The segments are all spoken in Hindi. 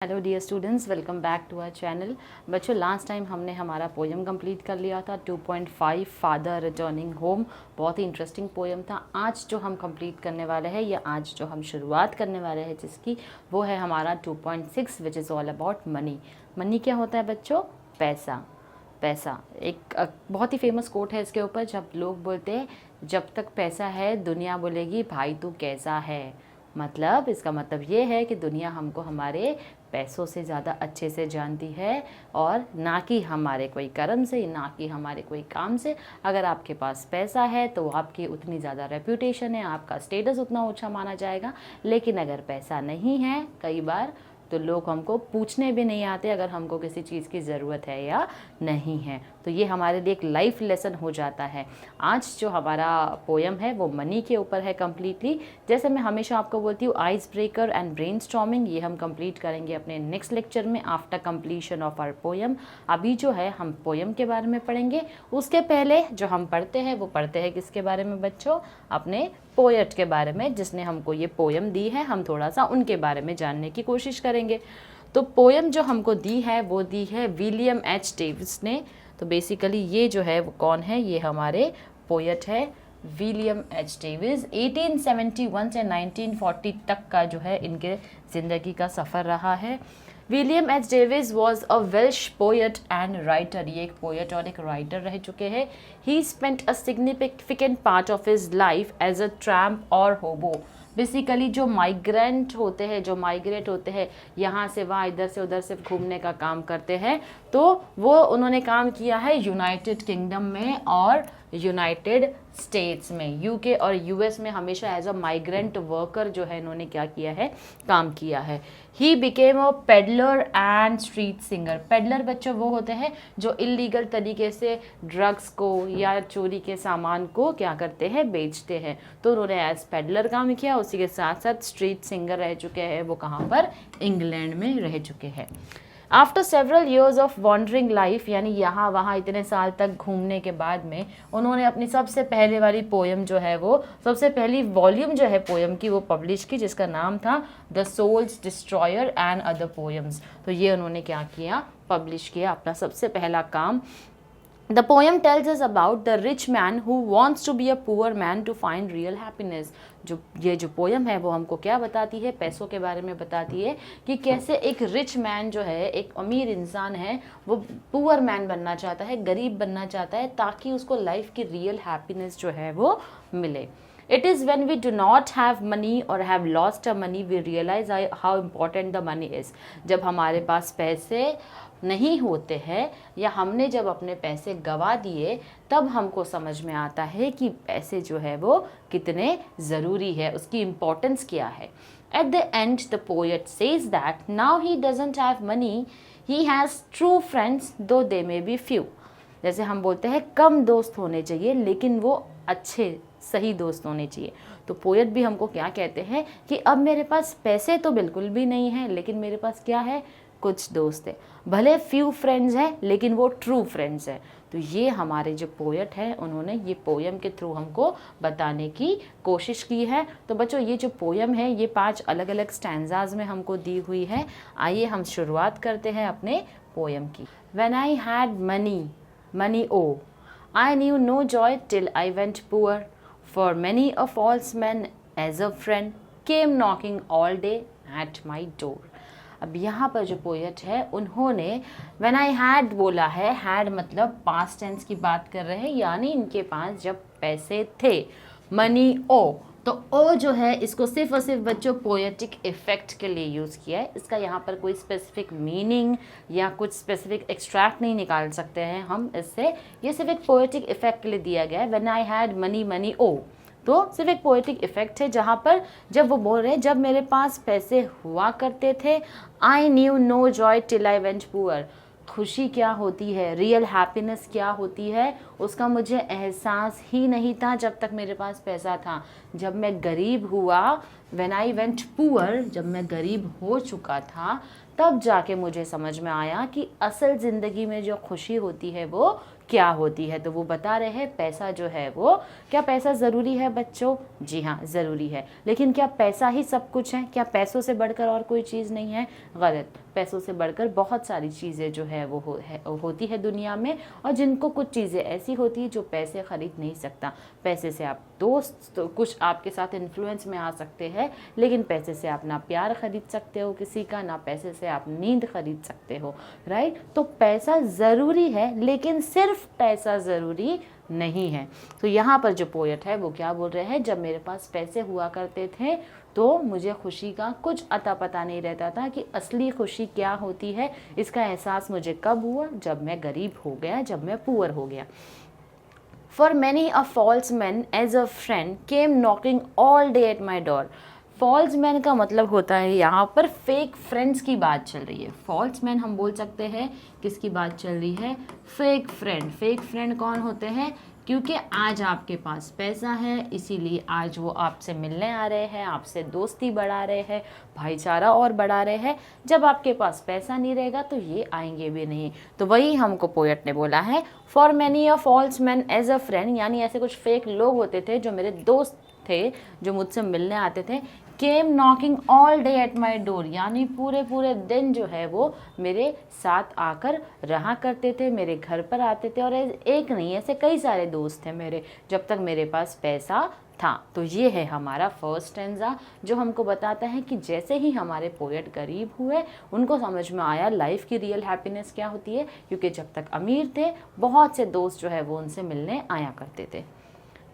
Hello dear students, welcome back to our channel. बच्चों, लास्ट टाइम हमने हमारा पोएम कंप्लीट कर लिया था 2.5 फादर रिटर्निंग होम। बहुत ही इंटरेस्टिंग पोएम था। आज जो हम कंप्लीट करने वाले हैं या आज जो हम शुरुआत करने वाले हैं जिसकी, वो है हमारा 2.6 which is all about money. Money क्या होता है बच्चों? पैसा। पैसा एक बहुत ही फेमस कोट है इसके ऊपर। जब लोग बोलते हैं जब तक पैसा है दुनिया बोलेगी भाई तू कैसा है। मतलब इसका मतलब ये है कि दुनिया हमको हमारे पैसों से ज़्यादा अच्छे से जानती है, और ना कि हमारे कोई कर्म से, ना कि हमारे कोई काम से। अगर आपके पास पैसा है तो आपकी उतनी ज़्यादा रेप्यूटेशन है, आपका स्टेटस उतना ऊंचा माना जाएगा। लेकिन अगर पैसा नहीं है, कई बार तो लोग हमको पूछने भी नहीं आते अगर हमको किसी चीज़ की ज़रूरत है या नहीं है। तो ये हमारे लिए एक लाइफ लेसन हो जाता है। आज जो हमारा पोएम है वो मनी के ऊपर है कम्प्लीटली। जैसे मैं हमेशा आपको बोलती हूँ, आइस ब्रेकर एंड ब्रेनस्टॉर्मिंग ये हम कंप्लीट करेंगे अपने नेक्स्ट लेक्चर में after completion of our poem. अभी जो है हम पोएम के बारे में पढ़ेंगे। उसके पहले जो हम पढ़ते हैं वो पढ़ते हैं किसके बारे में बच्चों? अपने पोएट के बारे में, जिसने हमको ये पोएम दी है। हम थोड़ा सा उनके बारे में जानने की कोशिश करेंगे। तो पोएम जो हमको दी है वो दी है विलियम एच डेविस ने। तो बेसिकली ये जो है वो कौन है? ये हमारे पोएट है विलियम एच डेविस। 1871 से 1940 तक का जो है इनके ज़िंदगी का सफ़र रहा है। William H Davies was a Welsh poet and writer. ये एक पोएट और एक राइटर रह चुके हैं। He spent a significant part of his life as a tramp और होबो। बेसिकली जो माइग्रेंट होते हैं, जो माइग्रेट होते हैं, यहाँ से वहाँ, इधर से उधर से घूमने का काम करते हैं, तो वो उन्होंने काम किया है यूनाइटेड किंगडम में और यूनाइटेड स्टेट्स में। यूके और यूएस में हमेशा एज अ माइग्रेंट वर्कर जो है इन्होंने क्या किया है? काम किया है। He became a peddler and street singer. Peddler बच्चों वो होते हैं जो इलीगल तरीके से ड्रग्स को या चोरी के सामान को क्या करते हैं? बेचते हैं। तो उन्होंने एज पेडलर काम किया। उसी के साथ साथ स्ट्रीट सिंगर रह चुके हैं। वो कहाँ पर? इंग्लैंड में रह चुके हैं। After several years of wandering life, यानी यहाँ वहाँ इतने साल तक घूमने के बाद में उन्होंने अपनी सबसे पहले वाली पोएम जो है वो, सबसे पहली वॉल्यूम जो है पोएम की, वो पब्लिश की, जिसका नाम था the souls destroyer and other poems. तो ये उन्होंने क्या किया? पब्लिश किया अपना सबसे पहला काम। The poem tells us about the rich man who wants to be a poor man to find real happiness. ये जो पोएम है वो हमको क्या बताती है? पैसों के बारे में बताती है कि कैसे एक रिच मैन जो है, एक अमीर इंसान है, वो पुअर मैन बनना चाहता है, गरीब बनना चाहता है, ताकि उसको लाइफ की रियल हैप्पीनेस जो है वो मिले। It is when we do not have money or have lost our money we realize how important the money is. जब हमारे पास पैसे नहीं होते हैं या हमने जब अपने पैसे गवा दिए, तब हमको समझ में आता है कि पैसे जो है वो कितने ज़रूरी है, उसकी इम्पोर्टेंस क्या है। At the end the poet says that now he doesn't have money, he has true friends though they may be few. जैसे हम बोलते हैं कम दोस्त होने चाहिए लेकिन वो अच्छे सही दोस्त होने चाहिए। तो पोएट भी हमको क्या कहते हैं कि अब मेरे पास पैसे तो बिल्कुल भी नहीं है, लेकिन मेरे पास क्या है? कुछ दोस्त है। भले फ्यू फ्रेंड्स हैं लेकिन वो ट्रू फ्रेंड्स हैं। तो ये हमारे जो पोएट हैं उन्होंने ये पोएम के थ्रू हमको बताने की कोशिश की है। तो बच्चों, ये जो पोएम है ये 5 अलग अलग स्टैंजाज में हमको दी हुई है। आइए हम शुरुआत करते हैं अपने पोएम की। When I had money oh, I knew no joy till I went poor, for many a false man as a friend came knocking all day at my door. अब यहाँ पर जो पोएट है उन्होंने when I had बोला है। had मतलब पास्ट टेंस की बात कर रहे हैं, यानी इनके पास जब पैसे थे। मनी ओ, तो ओ जो है इसको सिर्फ और सिर्फ बच्चों पोएटिक इफेक्ट के लिए यूज़ किया है। इसका यहाँ पर कोई स्पेसिफिक मीनिंग या कुछ स्पेसिफिक एक्सट्रैक्ट नहीं निकाल सकते हैं हम इससे। ये सिर्फ एक पोएटिक इफेक्ट के लिए दिया गया है। व्हेन आई हैड मनी ओ, तो सिर्फ एक पोएटिक इफेक्ट है जहाँ पर जब वो बोल रहे हैं जब मेरे पास पैसे हुआ करते थे, I knew no joy till I went poor. खुशी क्या होती है, रियल हैप्पीनेस क्या होती है, उसका मुझे एहसास ही नहीं था जब तक मेरे पास पैसा था। जब मैं गरीब हुआ, व्हेन आई वेंट पुअर, जब मैं गरीब हो चुका था, तब जाके मुझे समझ में आया कि असल ज़िंदगी में जो खुशी होती है वो क्या होती है। तो वो बता रहे हैं पैसा जो है वो, क्या पैसा ज़रूरी है बच्चों? जी हाँ, ज़रूरी है। लेकिन क्या पैसा ही सब कुछ है? क्या पैसों से बढ़कर और कोई चीज़ नहीं है? गलत। पैसों से बढ़कर बहुत सारी चीज़ें जो है वो होती है दुनिया में, और जिनको कुछ चीज़ें ऐसी होती है जो पैसे खरीद नहीं सकता। पैसे से आप दोस्त तो कुछ आपके साथ इन्फ्लुएंस में आ सकते हैं, लेकिन पैसे से आप ना प्यार खरीद सकते हो किसी का, ना पैसे से आप नींद खरीद सकते हो, राइट। तो पैसा ज़रूरी है, लेकिन सिर्फ पैसा ज़रूरी नहीं है। तो यहाँ पर जो पोएट है वो क्या बोल रहे हैं, जब मेरे पास पैसे हुआ करते थे तो मुझे खुशी का कुछ अता पता नहीं रहता था कि असली खुशी क्या होती है। इसका एहसास मुझे कब हुआ? जब मैं गरीब हो गया, जब मैं पुअर हो गया। For many a false man as a friend came knocking all day at my door. False man का मतलब होता है यहाँ पर फेक फ्रेंड्स की बात चल रही है। फॉल्स मैन हम बोल सकते हैं किसकी बात चल रही है? Fake friend. फेक फ्रेंड कौन होते हैं? क्योंकि आज आपके पास पैसा है, इसीलिए आज वो आपसे मिलने आ रहे हैं, आपसे दोस्ती बढ़ा रहे हैं, भाईचारा और बढ़ा रहे हैं। जब आपके पास पैसा नहीं रहेगा तो ये आएंगे भी नहीं। तो वही हमको पोएट ने बोला है, for many a false man as a friend, यानी ऐसे कुछ फेक लोग होते थे जो मेरे दोस्त थे, जो मुझसे मिलने आते थे। Came knocking all day at my door, यानी पूरे पूरे दिन जो है वो मेरे साथ आकर रहा करते थे, मेरे घर पर आते थे। और एक नहीं, ऐसे कई सारे दोस्त थे मेरे, जब तक मेरे पास पैसा था। तो ये है हमारा फर्स्ट स्टैंजा, जो हमको बताता है कि जैसे ही हमारे पोएट गरीब हुए, उनको समझ में आया लाइफ की रियल हैप्पीनेस क्या होती है, क्योंकि जब तक अमीर थे बहुत से दोस्त जो है वो उनसे मिलने आया करते थे।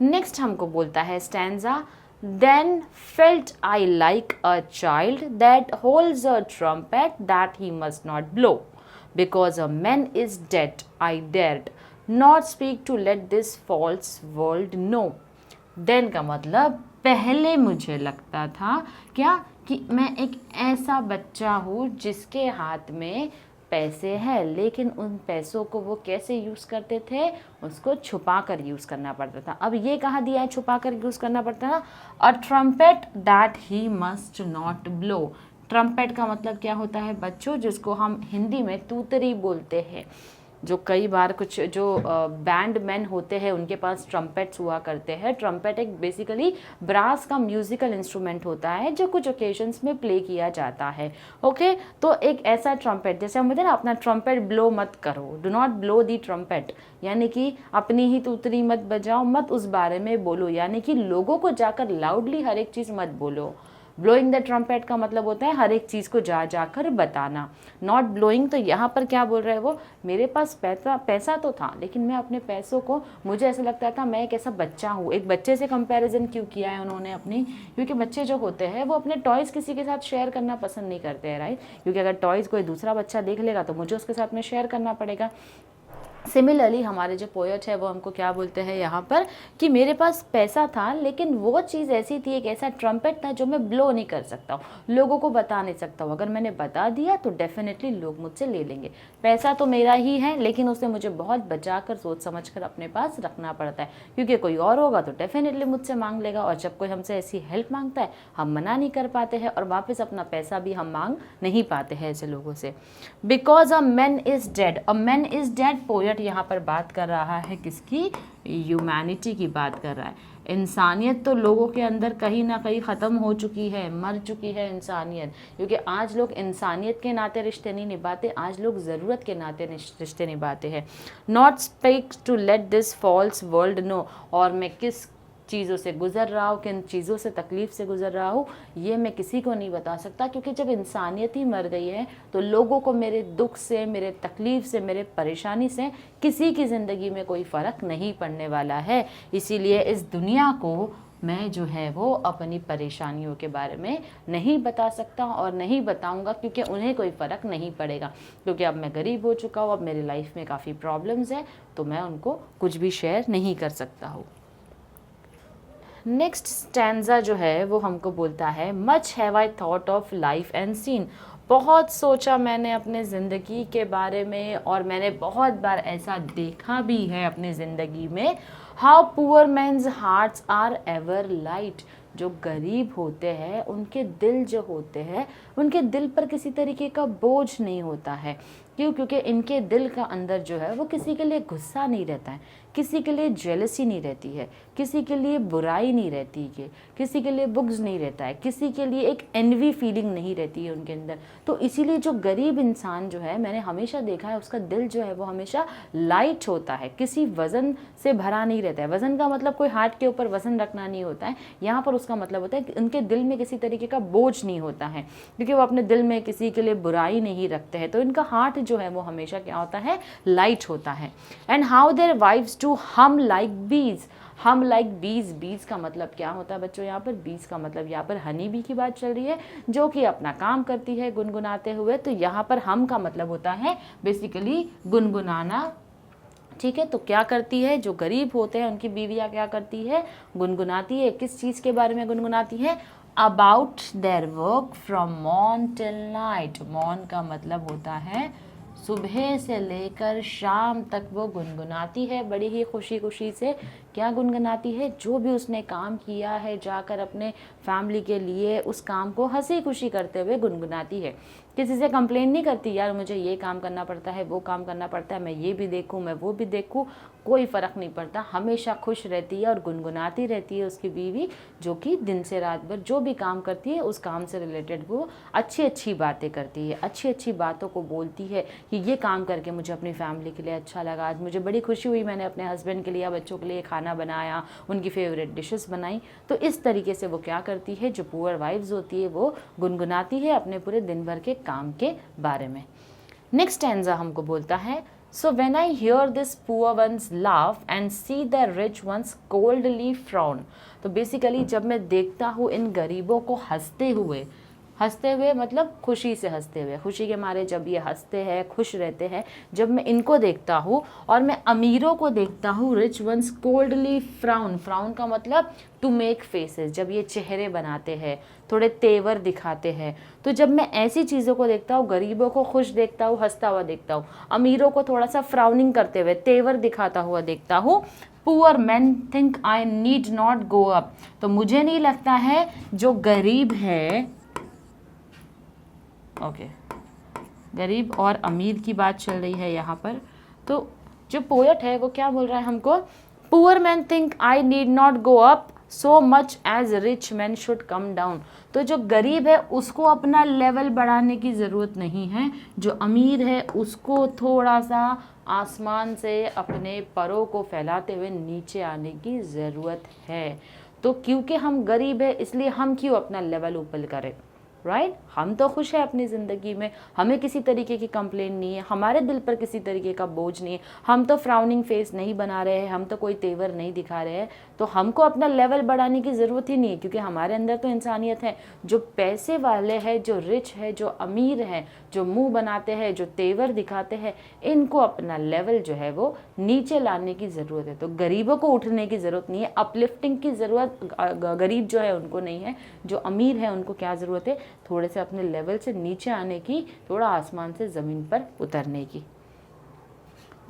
नेक्स्ट हमको बोलता है stanza, Then felt I like a child that holds a trumpet that he must not blow. Because a man is dead, I dared not speak to let this false world know. Then का मतलब पहले मुझे लगता था क्या, कि मैं एक ऐसा बच्चा हूँ जिसके हाथ में पैसे हैं, लेकिन उन पैसों को वो कैसे यूज़ करते थे? उसको छुपा कर यूज़ करना पड़ता था। अब ये कहाँ दिया है छुपा कर यूज़ करना पड़ता था? A trumpet that he must not blow. Trumpet का मतलब क्या होता है बच्चों? जिसको हम हिंदी में तूतरी बोलते हैं। जो कई बार कुछ जो बैंड मैन होते हैं उनके पास ट्रम्पेट्स हुआ करते हैं। ट्रम्पेट एक बेसिकली ब्रास का म्यूजिकल इंस्ट्रूमेंट होता है जो कुछ ओकेजन्स में प्ले किया जाता है। ओके, तो एक ऐसा ट्रम्पेट, जैसे हम बोलते हैं ना, अपना ट्रम्पेट ब्लो मत करो, do not blow the trumpet, यानी कि अपनी ही तूतरी मत बजाओ, मत उस बारे में बोलो, यानी कि लोगों को जाकर लाउडली हर एक चीज़ मत बोलो। ब्लोइंग द ट्रम्पेट का मतलब होता है हर एक चीज़ को जा जाकर बताना, नॉट ब्लोइंग। तो यहाँ पर क्या बोल रहे हैं वो, मेरे पास पैसा तो था, लेकिन मैं अपने पैसों को, मुझे ऐसा लगता था मैं एक ऐसा बच्चा हूँ। एक बच्चे से कंपैरिजन क्यों किया है उन्होंने अपनी? क्योंकि बच्चे जो होते हैं वो अपने टॉयज़ किसी के साथ शेयर करना पसंद नहीं करते हैं, राइट। क्योंकि अगर टॉयज़ कोई दूसरा बच्चा देख लेगा तो मुझे उसके साथ में शेयर करना पड़ेगा। सिमिलरली हमारे जो पोएट है वो हमको क्या बोलते हैं यहाँ पर, कि मेरे पास पैसा था, लेकिन वो चीज़ ऐसी थी, एक ऐसा ट्रम्पेट था जो मैं ब्लो नहीं कर सकता हूँ, लोगों को बता नहीं सकता हूँ। अगर मैंने बता दिया तो डेफिनेटली लोग मुझसे ले लेंगे। पैसा तो मेरा ही है, लेकिन उसे मुझे बहुत बचा कर, सोच समझ कर अपने पास रखना पड़ता है, क्योंकि कोई और होगा तो डेफिनेटली मुझसे मांग लेगा। और जब कोई हमसे ऐसी हेल्प मांगता है हम मना नहीं कर पाते हैं, और वापस अपना पैसा भी हम मांग नहीं पाते हैं ऐसे लोगों से। Because a man is dead, a man is dead, poet यहाँ पर बात कर रहा है किसकी? ह्यूमैनिटी की बात कर रहा है। इंसानियत तो लोगों के अंदर कहीं ना कहीं ख़त्म हो चुकी है, मर चुकी है इंसानियत, क्योंकि आज लोग इंसानियत के नाते रिश्ते नहीं निभाते, आज लोग ज़रूरत के नाते रिश्ते निभाते हैं। Not speak to let this false world know, और मैं किस चीज़ों से गुज़र रहा हूँ, किन चीज़ों से तकलीफ़ से गुज़र रहा हूँ, ये मैं किसी को नहीं बता सकता, क्योंकि जब इंसानियत ही मर गई है तो लोगों को मेरे दुख से, मेरे तकलीफ़ से, मेरे परेशानी से किसी की ज़िंदगी में कोई फ़र्क नहीं पड़ने वाला है। इसीलिए इस दुनिया को मैं जो है वो अपनी परेशानियों के बारे में नहीं बता सकता और नहीं बताऊंगा, क्योंकि उन्हें कोई फ़र्क नहीं पड़ेगा, क्योंकि अब मैं गरीब हो चुका हूँ, अब मेरी लाइफ में काफ़ी प्रॉब्लम्स हैं, तो मैं उनको कुछ भी शेयर नहीं कर सकता हूँ। नेक्स्ट स्टैंजा जो है वो हमको बोलता है, much have I thought of life and seen, बहुत सोचा मैंने अपने ज़िंदगी के बारे में, और मैंने बहुत बार ऐसा देखा भी है अपनी ज़िंदगी में। How poor men's hearts are ever light, जो गरीब होते हैं उनके दिल जो होते हैं उनके दिल पर किसी तरीके का बोझ नहीं होता है। क्यों? क्योंकि इनके दिल का अंदर जो है वो किसी के लिए गुस्सा नहीं रहता है, किसी के लिए जेलसी नहीं रहती है, किसी के लिए बुराई नहीं रहती है, किसी के लिए बुग्ज नहीं रहता है, किसी के लिए एक एनवी फीलिंग नहीं रहती है उनके अंदर। तो इसीलिए जो गरीब इंसान जो है, मैंने हमेशा देखा है उसका दिल जो है वो हमेशा लाइट होता है, किसी वज़न से भरा नहीं रहता है। वज़न का मतलब कोई हार्ट के ऊपर वज़न रखना नहीं होता है, यहाँ पर उसका मतलब होता है कि उनके दिल में किसी तरीके का बोझ नहीं होता है, क्योंकि वो अपने दिल में किसी के लिए बुराई नहीं रखते हैं। तो इनका हार्ट जो है वो हमेशा क्या होता है? लाइट होता है। And how their wives too hum like bees. Hum like बीज, बीज का मतलब क्या होता है बच्चों? यहाँ पर बीज का मतलब यहाँ पर हनी बी की बात चल रही है, जो कि अपना काम करती है गुनगुनाते हुए। तो यहाँ पर हम का मतलब होता है बेसिकली गुनगुनाना। ठीक है, तो क्या करती है? जो गरीब होते हैं उनकी बीवियाँ क्या करती है? गुनगुनाती है। किस चीज़ के बारे में गुनगुनाती है? About their work from morn till night. Morn का मतलब होता है सुबह से लेकर शाम तक वो गुनगुनाती है बड़ी ही खुशी खुशी से। क्या गुनगुनाती है? जो भी उसने काम किया है जाकर अपने फैमिली के लिए, उस काम को हंसी खुशी करते हुए गुनगुनाती है। किसी से कंप्लेन नहीं करती, यार मुझे ये काम करना पड़ता है, वो काम करना पड़ता है, मैं ये भी देखूं, मैं वो भी देखूं, कोई फ़र्क नहीं पड़ता। हमेशा खुश रहती है और गुनगुनाती रहती है उसकी बीवी, जो कि दिन से रात भर जो भी काम करती है उस काम से रिलेटेड वो अच्छी अच्छी बातें करती है, अच्छी अच्छी बातों को बोलती है कि ये काम करके मुझे अपनी फैमिली के लिए अच्छा लगा, आज मुझे बड़ी खुशी हुई, मैंने अपने हस्बैंड के लिए, बच्चों के लिए खाना बनाया, उनकी फेवरेट डिशेस बनाई। तो इस तरीके से वो क्या करती है? जो पुअर वाइफ्स होती है वो गुनगुनाती है अपने पूरे दिन भर के काम के बारे में। नेक्स्ट स्टैंजा हमको बोलता है, So when I hear this poor ones laugh and see the rich ones coldly frown। तो बेसिकली जब मैं देखता हूँ इन गरीबों को हंसते हुए मतलब खुशी से हंसते हुए, खुशी के मारे जब ये हंसते हैं, खुश रहते हैं, जब मैं इनको देखता हूँ और मैं अमीरों को देखता हूँ, rich ones coldly frown. Frown का मतलब टू मेक फेसेस, जब ये चेहरे बनाते हैं, थोड़े तेवर दिखाते हैं। तो जब मैं ऐसी चीज़ों को देखता हूँ, गरीबों को खुश देखता हूँ, हंसता हुआ देखता हूँ, अमीरों को थोड़ा सा फ्राउनिंग करते हुए, तेवर दिखाता हुआ देखता हूँ, poor man think I need not go up. तो मुझे नहीं लगता है जो गरीब है, ओके, गरीब और अमीर की बात चल रही है यहाँ पर। तो जो पोएट है वो क्या बोल रहा है हमको? Poor man think I need not go up so much as rich man should come down. तो जो गरीब है उसको अपना लेवल बढ़ाने की ज़रूरत नहीं है, जो अमीर है उसको थोड़ा सा आसमान से अपने परों को फैलाते हुए नीचे आने की ज़रूरत है। तो क्योंकि हम गरीब है इसलिए हम क्यों अपना लेवल ऊपर करें, राइट? हम तो खुश है अपनी ज़िंदगी में, हमें किसी तरीके की कंप्लेन नहीं है, हमारे दिल पर किसी तरीके का बोझ नहीं है, हम तो फ्राउनिंग फेस नहीं बना रहे हैं, हम तो कोई तेवर नहीं दिखा रहे हैं। तो हमको अपना लेवल बढ़ाने की ज़रूरत ही नहीं है, क्योंकि हमारे अंदर तो इंसानियत है। जो पैसे वाले हैं, जो रिच है, जो अमीर हैं, जो मुंह बनाते हैं, जो तेवर दिखाते हैं, इनको अपना लेवल जो है वो नीचे लाने की ज़रूरत है। तो गरीबों को उठने की ज़रूरत नहीं है, अपलिफ्टिंग की ज़रूरत गरीब जो है उनको नहीं है। जो अमीर है उनको क्या ज़रूरत है? थोड़े से अपने लेवल से नीचे आने की, थोड़ा आसमान से ज़मीन पर उतरने की।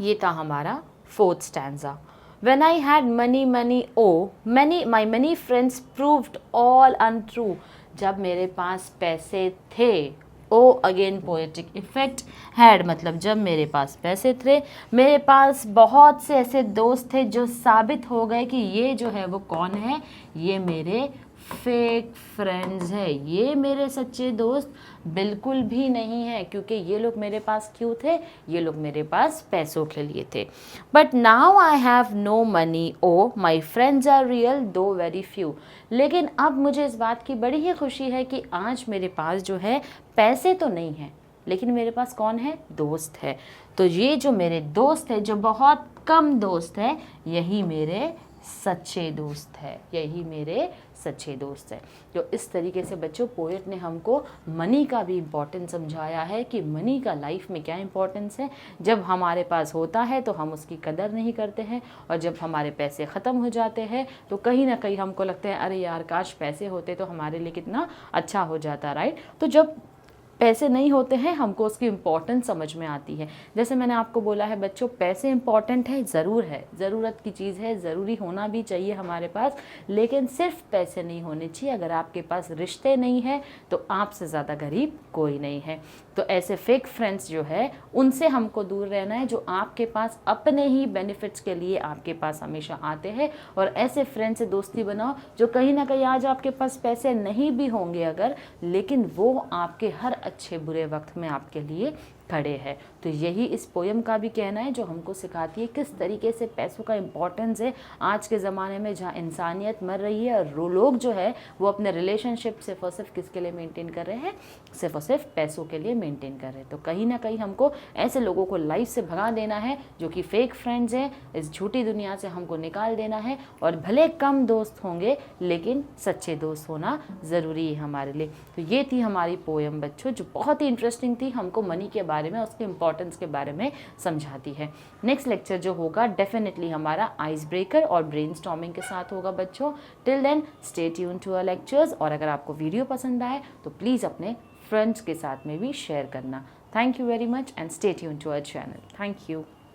ये था हमारा fourth stanza. When I had many, oh, my many friends proved all untrue। जब मेरे पास पैसे थे, ओ अगेन पोएटिक इफेक्ट, हैड मतलब जब मेरे पास पैसे थे, मेरे पास बहुत से ऐसे दोस्त थे जो साबित हो गए कि ये जो है वो कौन है? ये मेरे फेक फ्रेंड्स है, ये मेरे सच्चे दोस्त बिल्कुल भी नहीं है। क्योंकि ये लोग मेरे पास क्यों थे? ये लोग मेरे पास पैसों के लिए थे। But now I have no money, O my friends are real though very few. लेकिन अब मुझे इस बात की बड़ी ही खुशी है कि आज मेरे पास जो है पैसे तो नहीं है, लेकिन मेरे पास कौन है? दोस्त है। तो ये जो मेरे दोस्त है, जो बहुत कम दोस्त है, यही मेरे सच्चे दोस्त है, यही मेरे सच्चे दोस्त है। तो इस तरीके से बच्चों पोएट ने हमको मनी का भी इम्पोर्टेंस समझाया है कि मनी का लाइफ में क्या इम्पोर्टेंस है। जब हमारे पास होता है तो हम उसकी कदर नहीं करते हैं, और जब हमारे पैसे ख़त्म हो जाते हैं तो कहीं ना कहीं हमको लगता है अरे यार काश पैसे होते तो हमारे लिए कितना अच्छा हो जाता, राइट? तो जब पैसे नहीं होते हैं हमको उसकी इम्पोर्टेंस समझ में आती है। जैसे मैंने आपको बोला है बच्चों, पैसे इम्पॉर्टेंट है, ज़रूर है, ज़रूरत की चीज़ है, ज़रूरी होना भी चाहिए हमारे पास, लेकिन सिर्फ पैसे नहीं होने चाहिए। अगर आपके पास रिश्ते नहीं है तो आपसे ज़्यादा गरीब कोई नहीं है। तो ऐसे फेक फ्रेंड्स जो है उनसे हमको दूर रहना है, जो आपके पास अपने ही बेनिफिट्स के लिए आपके पास हमेशा आते हैं। और ऐसे फ्रेंड से दोस्ती बनाओ जो कहीं ना कहीं आज आपके पास पैसे नहीं भी होंगे अगर, लेकिन वो आपके हर अच्छे बुरे वक्त में आपके लिए खड़े हैं। तो यही इस पोयम का भी कहना है, जो हमको सिखाती है किस तरीके से पैसों का इम्पोर्टेंस है आज के ज़माने में, जहाँ इंसानियत मर रही है और लोग जो है वो अपने रिलेशनशिप सिर्फ और सिर्फ किसके लिए मेंटेन कर रहे हैं, सिर्फ और सिर्फ पैसों के लिए मेंटेन कर रहे हैं। तो कहीं ना कहीं हमको ऐसे लोगों को लाइफ से भगा देना है जो कि फेक फ्रेंड्स हैं, इस झूठी दुनिया से हमको निकाल देना है। और भले कम दोस्त होंगे लेकिन सच्चे दोस्त होना ज़रूरी है हमारे लिए। तो ये थी हमारी पोयम बच्चों, जो बहुत ही इंटरेस्टिंग थी, हमको मनी के बारे में, उसके इंपॉर्टेंस के बारे में समझाती है। नेक्स्ट लेक्चर जो होगा डेफिनेटली हमारा आइस ब्रेकर और ब्रेनस्टॉर्मिंग के साथ होगा बच्चों। Till then stay tune to our lectures. और अगर आपको वीडियो पसंद आए तो प्लीज़ अपने फ्रेंड्स के साथ में भी शेयर करना। Thank you very much and stay tune to our channel. Thank you.